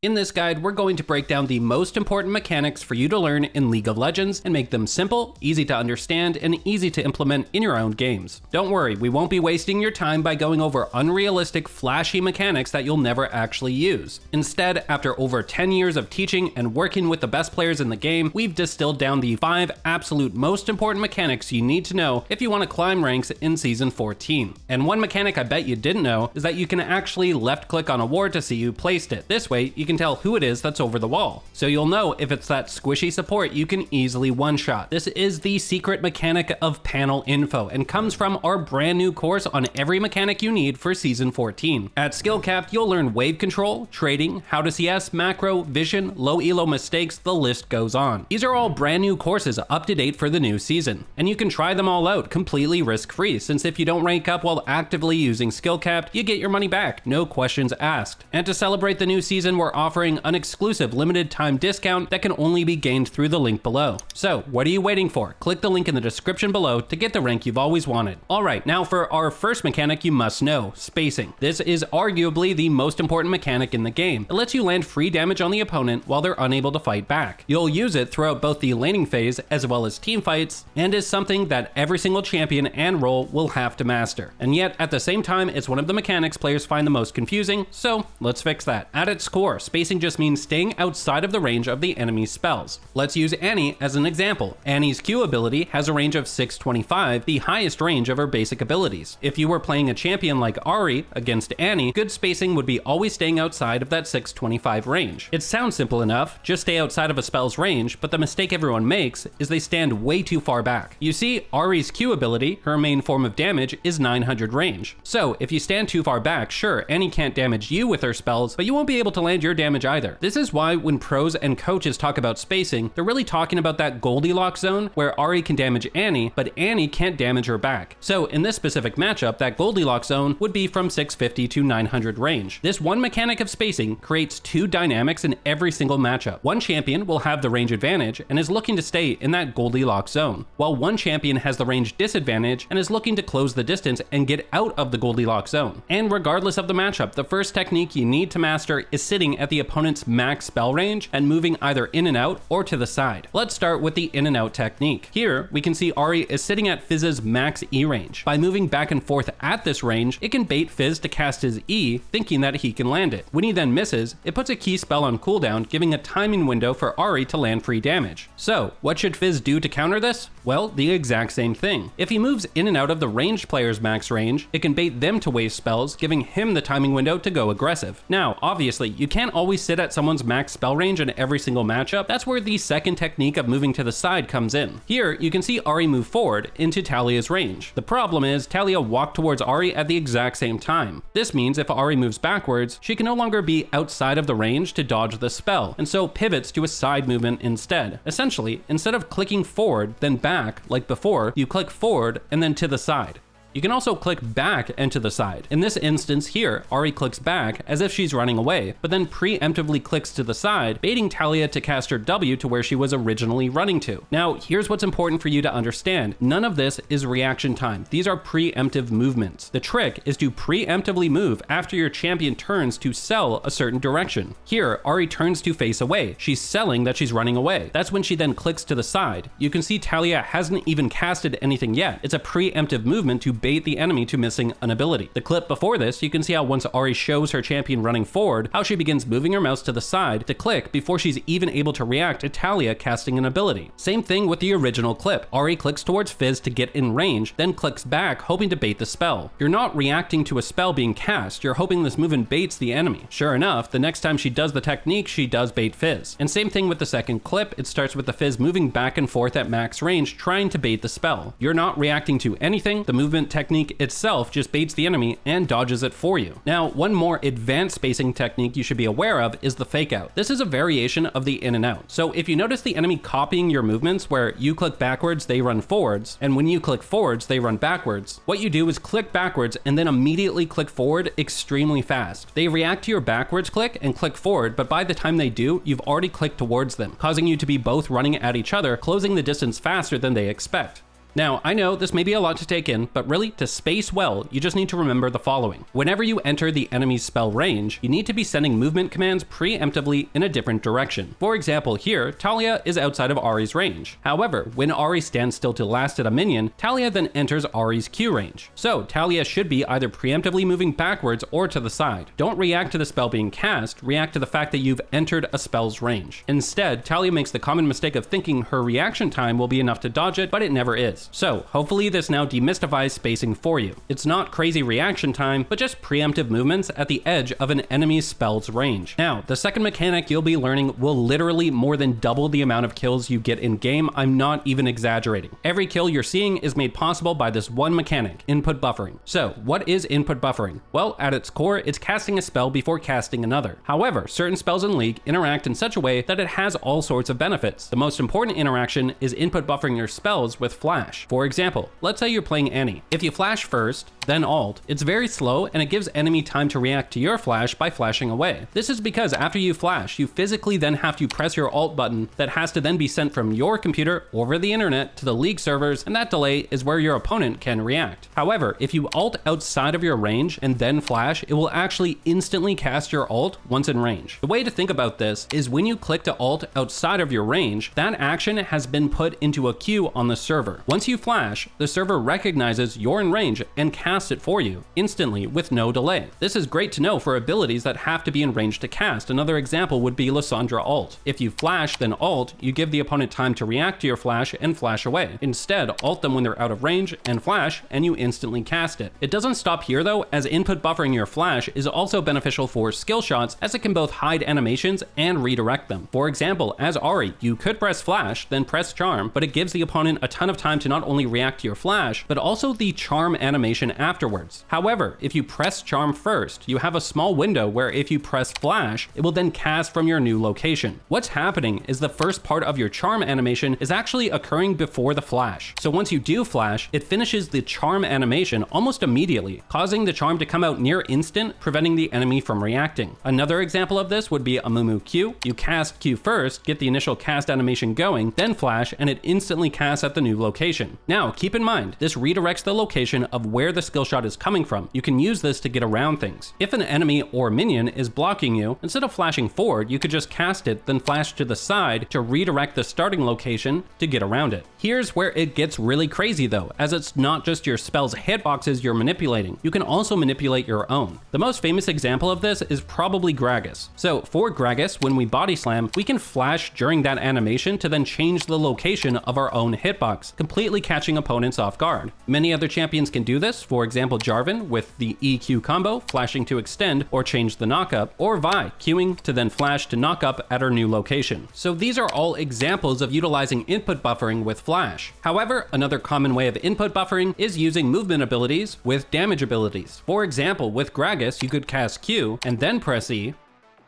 In this guide, we're going to break down the most important mechanics for you to learn in League of Legends and make them simple, easy to understand, and easy to implement in your own games. Don't worry, we won't be wasting your time by going over unrealistic, flashy mechanics that you'll never actually use. Instead, after over 10 years of teaching and working with the best players in the game, we've distilled down the 5 absolute most important mechanics you need to know if you want to climb ranks in Season 14. And one mechanic I bet you didn't know is that you can actually left-click on a ward to see who placed it. This way, you can tell who it is that's over the wall. So you'll know if it's that squishy support you can easily one-shot. This is the secret mechanic of panel info and comes from our brand new course on every mechanic you need for Season 14. At Skillcapped, you'll learn wave control, trading, how to CS, macro, vision, low elo mistakes, the list goes on. These are all brand new courses up to date for the new season, and you can try them all out completely risk-free, since if you don't rank up while actively using Skillcapped, you get your money back, no questions asked. And to celebrate the new season, we're offering an exclusive limited time discount that can only be gained through the link below. So what are you waiting for? Click the link in the description below to get the rank you've always wanted. Alright, now for our first mechanic you must know, spacing. This is arguably the most important mechanic in the game. It lets you land free damage on the opponent while they're unable to fight back. You'll use it throughout both the laning phase as well as team fights, and is something that every single champion and role will have to master. And yet, at the same time, it's one of the mechanics players find the most confusing, so let's fix that. At its core, spacing just means staying outside of the range of the enemy's spells. Let's use Annie as an example. Annie's Q ability has a range of 625, the highest range of her basic abilities. If you were playing a champion like Ahri against Annie, good spacing would be always staying outside of that 625 range. It sounds simple enough, just stay outside of a spell's range, but the mistake everyone makes is they stand way too far back. You see, Ahri's Q ability, her main form of damage, is 900 range. So if you stand too far back, sure, Annie can't damage you with her spells, but you won't be able to land your damage either. This is why when pros and coaches talk about spacing, they're really talking about that Goldilocks zone where Ahri can damage Annie, but Annie can't damage her back. So in this specific matchup, that Goldilocks zone would be from 650 to 900 range. This one mechanic of spacing creates two dynamics in every single matchup. One champion will have the range advantage and is looking to stay in that Goldilocks zone, while one champion has the range disadvantage and is looking to close the distance and get out of the Goldilocks zone. And regardless of the matchup, the first technique you need to master is sitting at the opponent's max spell range and moving either in and out or to the side. Let's start with the in and out technique. Here, we can see Ahri is sitting at Fizz's max E range. By moving back and forth at this range, it can bait Fizz to cast his E, thinking that he can land it. When he then misses, it puts a key spell on cooldown, giving a timing window for Ahri to land free damage. So, what should Fizz do to counter this? Well, the exact same thing. If he moves in and out of the ranged player's max range, it can bait them to waste spells, giving him the timing window to go aggressive. Now, obviously, you can't always sit at someone's max spell range in every single matchup. That's where the second technique of moving to the side comes in. Here, you can see Ahri move forward into Talia's range. The problem is, Talia walked towards Ahri at the exact same time. This means if Ahri moves backwards, she can no longer be outside of the range to dodge the spell, and so pivots to a side movement instead. Essentially, instead of clicking forward, then back, like before, you click forward and then to the side. You can also click back and to the side. In this instance here, Ahri clicks back as if she's running away, but then preemptively clicks to the side, baiting Talia to cast her W to where she was originally running to. Now, here's what's important for you to understand. None of this is reaction time. These are preemptive movements. The trick is to preemptively move after your champion turns to sell a certain direction. Here, Ahri turns to face away. She's selling that she's running away. That's when she then clicks to the side. You can see Talia hasn't even casted anything yet. It's a preemptive movement to bait the enemy to missing an ability. The clip before this, you can see how once Ahri shows her champion running forward, how she begins moving her mouse to the side to click before she's even able to react to Talia casting an ability. Same thing with the original clip. Ahri clicks towards Fizz to get in range, then clicks back hoping to bait the spell. You're not reacting to a spell being cast, you're hoping this movement baits the enemy. Sure enough, the next time she does the technique, she does bait Fizz. And same thing with the second clip, it starts with the Fizz moving back and forth at max range trying to bait the spell. You're not reacting to anything, the movement technique itself just baits the enemy and dodges it for you. Now, one more advanced spacing technique you should be aware of is the fake out. This is a variation of the in and out. So if you notice the enemy copying your movements where you click backwards, they run forwards, and when you click forwards, they run backwards, what you do is click backwards and then immediately click forward extremely fast. They react to your backwards click and click forward, but by the time they do, you've already clicked towards them, causing you to be both running at each other, closing the distance faster than they expect. Now, I know this may be a lot to take in, but really, to space well, you just need to remember the following. Whenever you enter the enemy's spell range, you need to be sending movement commands preemptively in a different direction. For example, here, Talia is outside of Ahri's range. However, when Ahri stands still to last at a minion, Talia then enters Ahri's Q range. So, Talia should be either preemptively moving backwards or to the side. Don't react to the spell being cast, react to the fact that you've entered a spell's range. Instead, Talia makes the common mistake of thinking her reaction time will be enough to dodge it, but it never is. So, hopefully this now demystifies spacing for you. It's not crazy reaction time, but just preemptive movements at the edge of an enemy's spell's range. Now, the second mechanic you'll be learning will literally more than double the amount of kills you get in game. I'm not even exaggerating. Every kill you're seeing is made possible by this one mechanic, input buffering. So, what is input buffering? Well, at its core, it's casting a spell before casting another. However, certain spells in League interact in such a way that it has all sorts of benefits. The most important interaction is input buffering your spells with flash. For example, let's say you're playing Annie. If you flash first, then ult, it's very slow and it gives enemy time to react to your flash by flashing away. This is because after you flash, you physically then have to press your ult button that has to then be sent from your computer over the internet to the League servers, and that delay is where your opponent can react. However, if you ult outside of your range and then flash, it will actually instantly cast your ult once in range. The way to think about this is when you click to ult outside of your range, that action has been put into a queue on the server. Once you flash, the server recognizes you're in range and casts it for you instantly with no delay. This is great to know for abilities that have to be in range to cast. Another example would be Lissandra ult. If you flash then ult, you give the opponent time to react to your flash and flash away. Instead, ult them when they're out of range and flash, and you instantly cast it. It doesn't stop here though, as input buffering your flash is also beneficial for skill shots, as it can both hide animations and redirect them. For example, as Ahri, you could press flash, then press charm, but it gives the opponent a ton of time to not only react to your flash, but also the charm animation afterwards. However, if you press charm first, you have a small window where if you press flash, it will then cast from your new location. What's happening is the first part of your charm animation is actually occurring before the flash. So once you do flash, it finishes the charm animation almost immediately, causing the charm to come out near instant, preventing the enemy from reacting. Another example of this would be Amumu Q. You cast Q first, get the initial cast animation going, then flash, and it instantly casts at the new location. Now, keep in mind, this redirects the location of where the skill shot is coming from. You can use this to get around things. If an enemy or minion is blocking you, instead of flashing forward, you could just cast it, then flash to the side to redirect the starting location to get around it. Here's where it gets really crazy though, as it's not just your spell's hitboxes you're manipulating, you can also manipulate your own. The most famous example of this is probably Gragas. So for Gragas, when we body slam, we can flash during that animation to then change the location of our own hitbox, completely catching opponents off guard. Many other champions can do this, for example Jarvan with the EQ combo, flashing to extend or change the knockup, or Vi queuing to then flash to knock up at our new location. So these are all examples of utilizing input buffering with flash. However, another common way of input buffering is using movement abilities with damage abilities. For example, with Gragas, you could cast Q and then press E,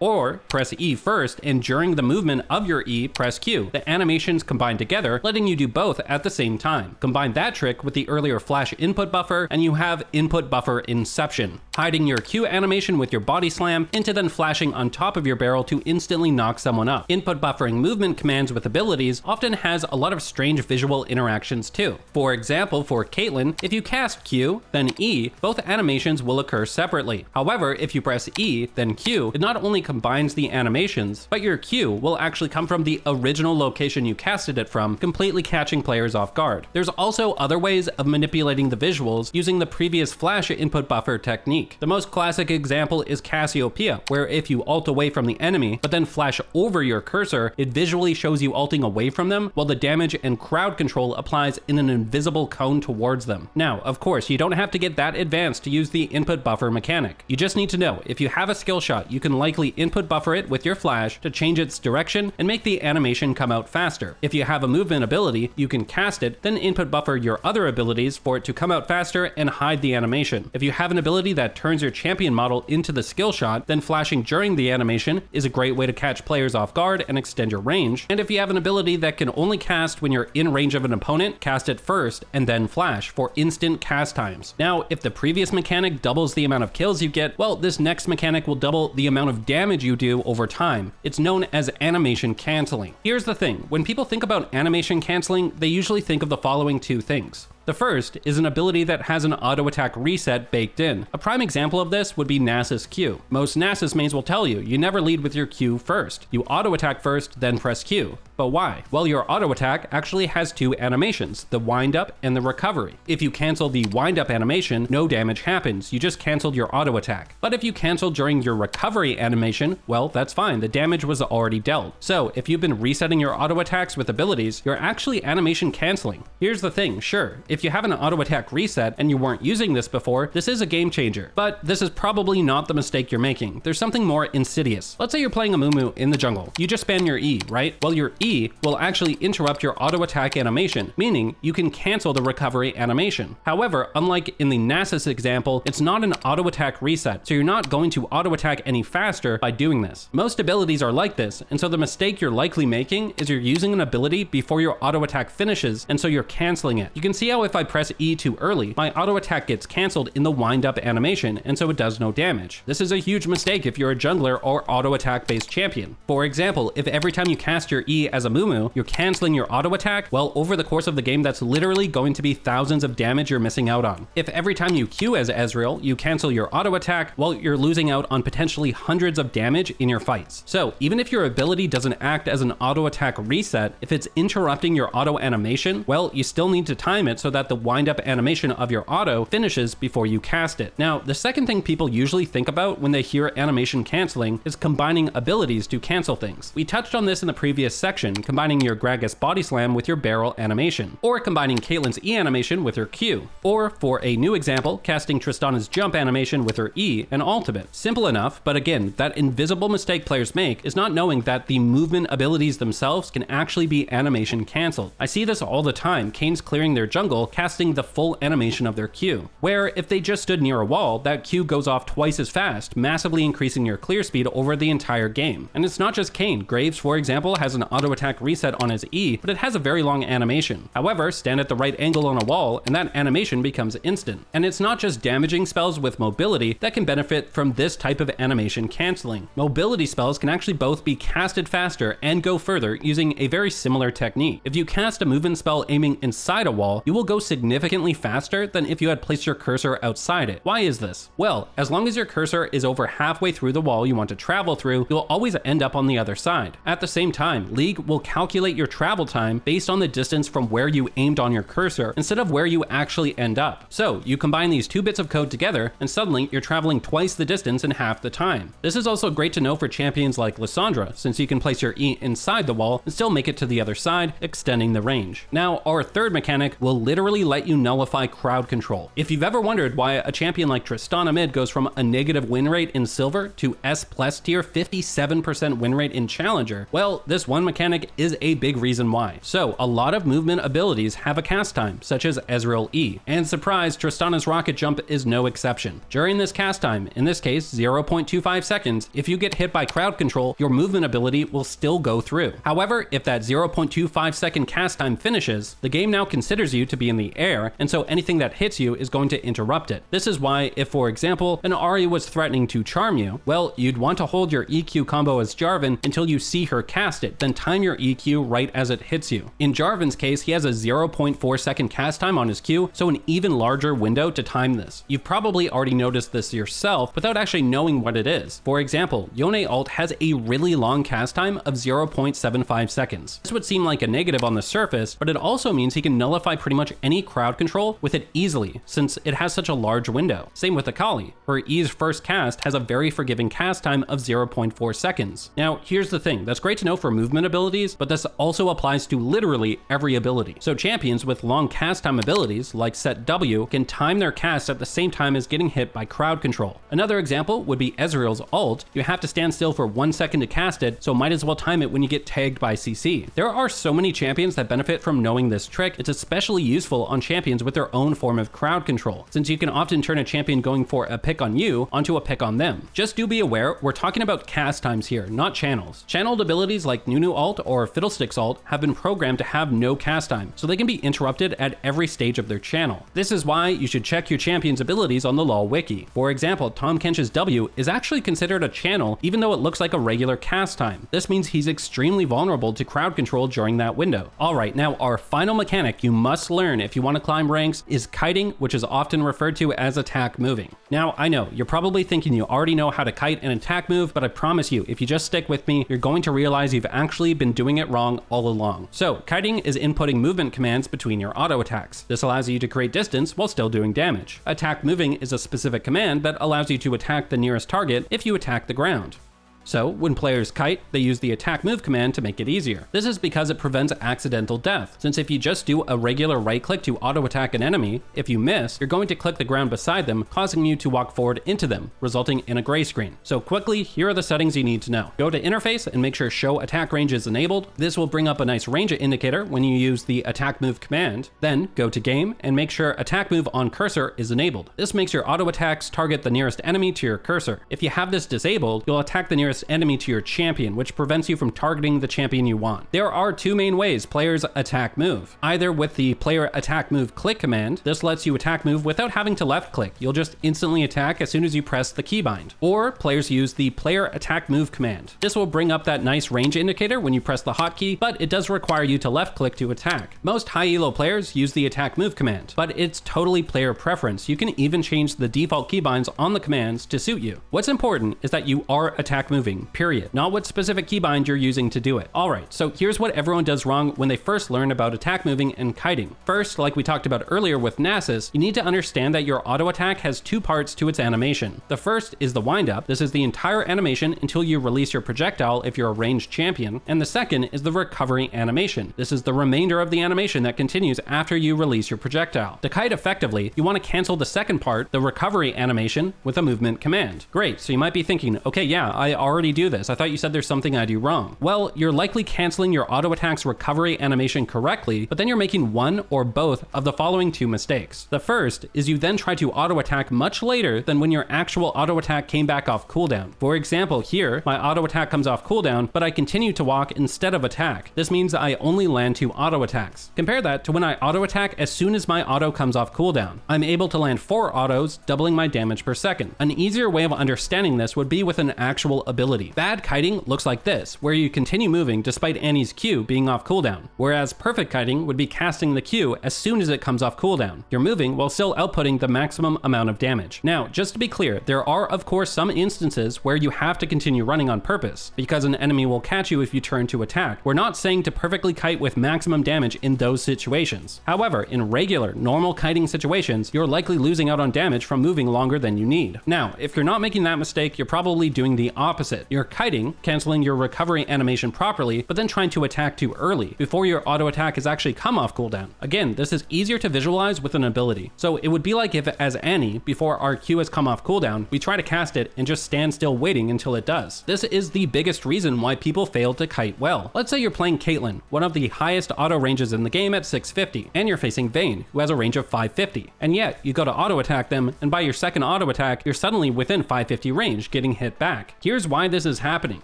or press E first, and during the movement of your E, press Q. The animations combine together, letting you do both at the same time. Combine that trick with the earlier flash input buffer, and you have input buffer inception, hiding your Q animation with your body slam into then flashing on top of your barrel to instantly knock someone up. Input buffering movement commands with abilities often has a lot of strange visual interactions too. For example, for Caitlyn, if you cast Q, then E, both animations will occur separately. However, if you press E, then Q, it not only combines the animations, but your Q will actually come from the original location you casted it from, completely catching players off guard. There's also other ways of manipulating the visuals using the previous flash input buffer technique. The most classic example is Cassiopeia, where if you ult away from the enemy, but then flash over your cursor, it visually shows you ulting away from them, while the damage and crowd control applies in an invisible cone towards them. Now, of course, you don't have to get that advanced to use the input buffer mechanic. You just need to know, if you have a skill shot, you can likely input buffer it with your flash to change its direction and make the animation come out faster. If you have a movement ability, you can cast it, then input buffer your other abilities for it to come out faster and hide the animation. If you have an ability that turns your champion model into the skill shot, then flashing during the animation is a great way to catch players off guard and extend your range. And if you have an ability that can only cast when you're in range of an opponent, cast it first and then flash for instant cast times. Now, if the previous mechanic doubles the amount of kills you get, well, this next mechanic will double the amount of damage damage you do over time. It's known as animation canceling. Here's the thing, when people think about animation canceling, they usually think of the following two things. The first is an ability that has an auto attack reset baked in. A prime example of this would be Nasus Q. Most Nasus mains will tell you, you never lead with your Q first. You auto attack first, then press Q. But why? Well, your auto attack actually has two animations, the wind up and the recovery. If you cancel the wind up animation, no damage happens, you just canceled your auto attack. But if you cancel during your recovery animation, well, that's fine, the damage was already dealt. So if you've been resetting your auto attacks with abilities, you're actually animation canceling. Here's the thing, sure, if you have an auto attack reset and you weren't using this before, this is a game changer. But this is probably not the mistake you're making. There's something more insidious. Let's say you're playing Amumu in the jungle. You just spam your E, right? Well, your E will actually interrupt your auto attack animation, meaning you can cancel the recovery animation. However, unlike in the Nasus example, it's not an auto attack reset, so you're not going to auto attack any faster by doing this. Most abilities are like this, and so the mistake you're likely making is you're using an ability before your auto attack finishes, and so you're canceling it. You can see how if I press E too early, my auto attack gets canceled in the wind up animation, and so it does no damage. This is a huge mistake if you're a jungler or auto attack based champion. For example, if every time you cast your E as a Amumu, you're canceling your auto attack, well, over the course of the game, that's literally going to be thousands of damage you're missing out on. If every time you Q as Ezreal, you cancel your auto attack, well, you're losing out on potentially hundreds of damage in your fights. So even if your ability doesn't act as an auto attack reset, if it's interrupting your auto animation, well, you still need to time it so that the wind up animation of your auto finishes before you cast it. Now, the second thing people usually think about when they hear animation canceling is combining abilities to cancel things. We touched on this in the previous section, combining your Gragas body slam with your barrel animation, or combining Caitlyn's E animation with her Q, or for a new example, casting Tristana's jump animation with her E and ultimate. Simple enough, but again, that invisible mistake players make is not knowing that the movement abilities themselves can actually be animation canceled. I see this all the time, Kayn's clearing their jungle, casting the full animation of their Q, where if they just stood near a wall, that Q goes off twice as fast, massively increasing your clear speed over the entire game. And it's not just Kayn. Graves, for example, has an auto attack reset on his E, but it has a very long animation. However, stand at the right angle on a wall and that animation becomes instant. And it's not just damaging spells with mobility that can benefit from this type of animation canceling. Mobility spells can actually both be casted faster and go further using a very similar technique. If you cast a movement spell aiming inside a wall, you will go significantly faster than if you had placed your cursor outside it. Why is this? Well, as long as your cursor is over halfway through the wall you want to travel through, you'll always end up on the other side. At the same time, League will calculate your travel time based on the distance from where you aimed on your cursor instead of where you actually end up. So you combine these two bits of code together and suddenly you're traveling twice the distance in half the time. This is also great to know for champions like Lissandra, since you can place your E inside the wall and still make it to the other side, extending the range. Now, our third mechanic will literally let you nullify crowd control. If you've ever wondered why a champion like Tristana mid goes from a negative win rate in Silver to S+ tier 57% win rate in Challenger, well, this one mechanic is a big reason why. So, a lot of movement abilities have a cast time, such as Ezreal E, and surprise, Tristana's rocket jump is no exception. During this cast time, in this case 0.25 seconds, if you get hit by crowd control, your movement ability will still go through. However, if that 0.25 second cast time finishes, the game now considers you to be in the air, and so anything that hits you is going to interrupt it. This is why, if for example, an Ahri was threatening to charm you, well, you'd want to hold your EQ combo as Jarvan until you see her cast it, then time your EQ right as it hits you. In Jarvan's case, he has a 0.4 second cast time on his Q, so an even larger window to time this. You've probably already noticed this yourself without actually knowing what it is. For example, Yone ult has a really long cast time of 0.75 seconds. This would seem like a negative on the surface, but it also means he can nullify pretty much any crowd control with it easily, since it has such a large window. Same with Akali. Her E's first cast has a very forgiving cast time of 0.4 seconds. Now, here's the thing, that's great to know for movement abilities, but this also applies to literally every ability. So champions with long cast time abilities, like Set W, can time their cast at the same time as getting hit by crowd control. Another example would be Ezreal's ult. You have to stand still for 1 second to cast it, so might as well time it when you get tagged by CC. There are so many champions that benefit from knowing this trick. It's especially useful useful on champions with their own form of crowd control, since you can often turn a champion going for a pick on you onto a pick on them. Just do be aware, we're talking about cast times here, not channels. Channeled abilities like Nunu ult or Fiddlesticks ult have been programmed to have no cast time, so they can be interrupted at every stage of their channel. This is why you should check your champion's abilities on the LoL wiki. For example, Tahm Kench's W is actually considered a channel even though it looks like a regular cast time. This means he's extremely vulnerable to crowd control during that window. Alright, now our final mechanic you must learn if you want to climb ranks is kiting, which is often referred to as attack moving. Now, I know, you're probably thinking you already know how to kite and attack move, but I promise you, if you just stick with me, you're going to realize you've actually been doing it wrong all along. So, kiting is inputting movement commands between your auto attacks. This allows you to create distance while still doing damage. Attack moving is a specific command that allows you to attack the nearest target if you attack the ground. So, when players kite, they use the attack move command to make it easier. This is because it prevents accidental death, since if you just do a regular right click to auto attack an enemy, if you miss, you're going to click the ground beside them, causing you to walk forward into them, resulting in a gray screen. So quickly, here are the settings you need to know. Go to interface and make sure show attack range is enabled. This will bring up a nice range indicator when you use the attack move command. Then go to game and make sure attack move on cursor is enabled. This makes your auto attacks target the nearest enemy to your cursor. If you have this disabled, you'll attack the nearest enemy to your champion, which prevents you from targeting the champion you want. There are two main ways players attack move. Either with the player attack move click command, this lets you attack move without having to left click. You'll just instantly attack as soon as you press the keybind. Or players use the player attack move command. This will bring up that nice range indicator when you press the hotkey, but it does require you to left click to attack. Most high elo players use the attack move command, but it's totally player preference. You can even change the default keybinds on the commands to suit you. What's important is that you are attack moving, period. Not what specific keybind you're using to do it. Alright, so here's what everyone does wrong when they first learn about attack moving and kiting. First, like we talked about earlier with Nasus, you need to understand that your auto attack has two parts to its animation. The first is the wind up. This is the entire animation until you release your projectile if you're a ranged champion. And the second is the recovery animation. This is the remainder of the animation that continues after you release your projectile. To kite effectively, you want to cancel the second part, the recovery animation, with a movement command. Great, so you might be thinking, okay, yeah, I already do this. I thought you said there's something I do wrong. Well, you're likely canceling your auto attack's recovery animation correctly, but then you're making one or both of the following two mistakes. The first is you then try to auto attack much later than when your actual auto attack came back off cooldown. For example, here, my auto attack comes off cooldown, but I continue to walk instead of attack. This means I only land 2 auto attacks. Compare that to when I auto attack as soon as my auto comes off cooldown. I'm able to land 4 autos, doubling my damage per second. An easier way of understanding this would be with an actual ability. Bad kiting looks like this, where you continue moving despite Annie's Q being off cooldown, whereas perfect kiting would be casting the Q as soon as it comes off cooldown. You're moving while still outputting the maximum amount of damage. Now, just to be clear, there are of course some instances where you have to continue running on purpose, because an enemy will catch you if you turn to attack. We're not saying to perfectly kite with maximum damage in those situations. However, in regular, normal kiting situations, you're likely losing out on damage from moving longer than you need. Now, if you're not making that mistake, you're probably doing the opposite. You're kiting, canceling your recovery animation properly, but then trying to attack too early, before your auto attack has actually come off cooldown. Again, this is easier to visualize with an ability. So it would be like if, as Annie, before our Q has come off cooldown, we try to cast it and just stand still waiting until it does. This is the biggest reason why people fail to kite well. Let's say you're playing Caitlyn, one of the highest auto ranges in the game at 650, and you're facing Vayne, who has a range of 550. And yet, you go to auto attack them, and by your second auto attack, you're suddenly within 550 range, getting hit back. Here's why this is happening.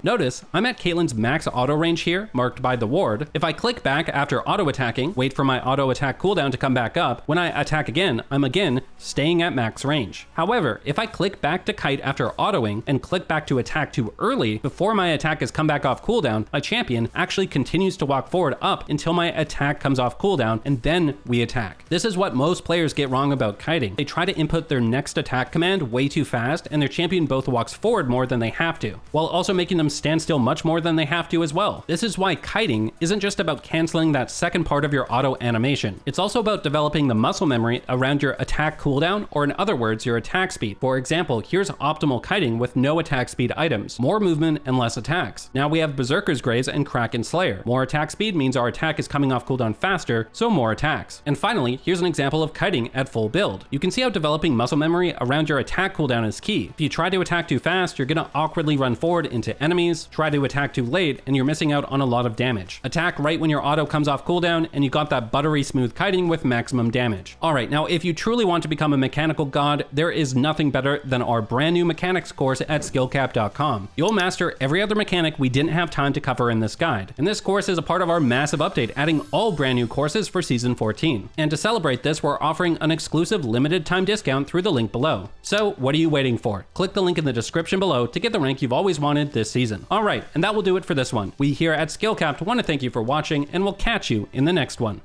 Notice, I'm at Caitlyn's max auto range here, marked by the ward. If I click back after auto attacking, wait for my auto attack cooldown to come back up, when I attack again, I'm again staying at max range. However, if I click back to kite after autoing and click back to attack too early, before my attack has come back off cooldown, my champion actually continues to walk forward up until my attack comes off cooldown, and then we attack. This is what most players get wrong about kiting. They try to input their next attack command way too fast, and their champion both walks forward more than they have to, while also making them stand still much more than they have to as well. This is why kiting isn't just about canceling that second part of your auto animation. It's also about developing the muscle memory around your attack cooldown, or in other words, your attack speed. For example, here's optimal kiting with no attack speed items, more movement and less attacks. Now we have Berserker's Graze and Kraken Slayer. More attack speed means our attack is coming off cooldown faster, so more attacks. And finally, here's an example of kiting at full build. You can see how developing muscle memory around your attack cooldown is key. If you try to attack too fast, you're gonna awkwardly run run forward into enemies, try to attack too late, and you're missing out on a lot of damage. Attack right when your auto comes off cooldown, and you got that buttery smooth kiting with maximum damage. Alright, now if you truly want to become a mechanical god, there is nothing better than our brand new mechanics course at skillcap.com. You'll master every other mechanic we didn't have time to cover in this guide, and this course is a part of our massive update, adding all brand new courses for Season 14. And to celebrate this, we're offering an exclusive limited time discount through the link below. So what are you waiting for? Click the link in the description below to get the rank you've always wanted this season. Alright, and that will do it for this one. We here at SkillCap want to thank you for watching, and we'll catch you in the next one.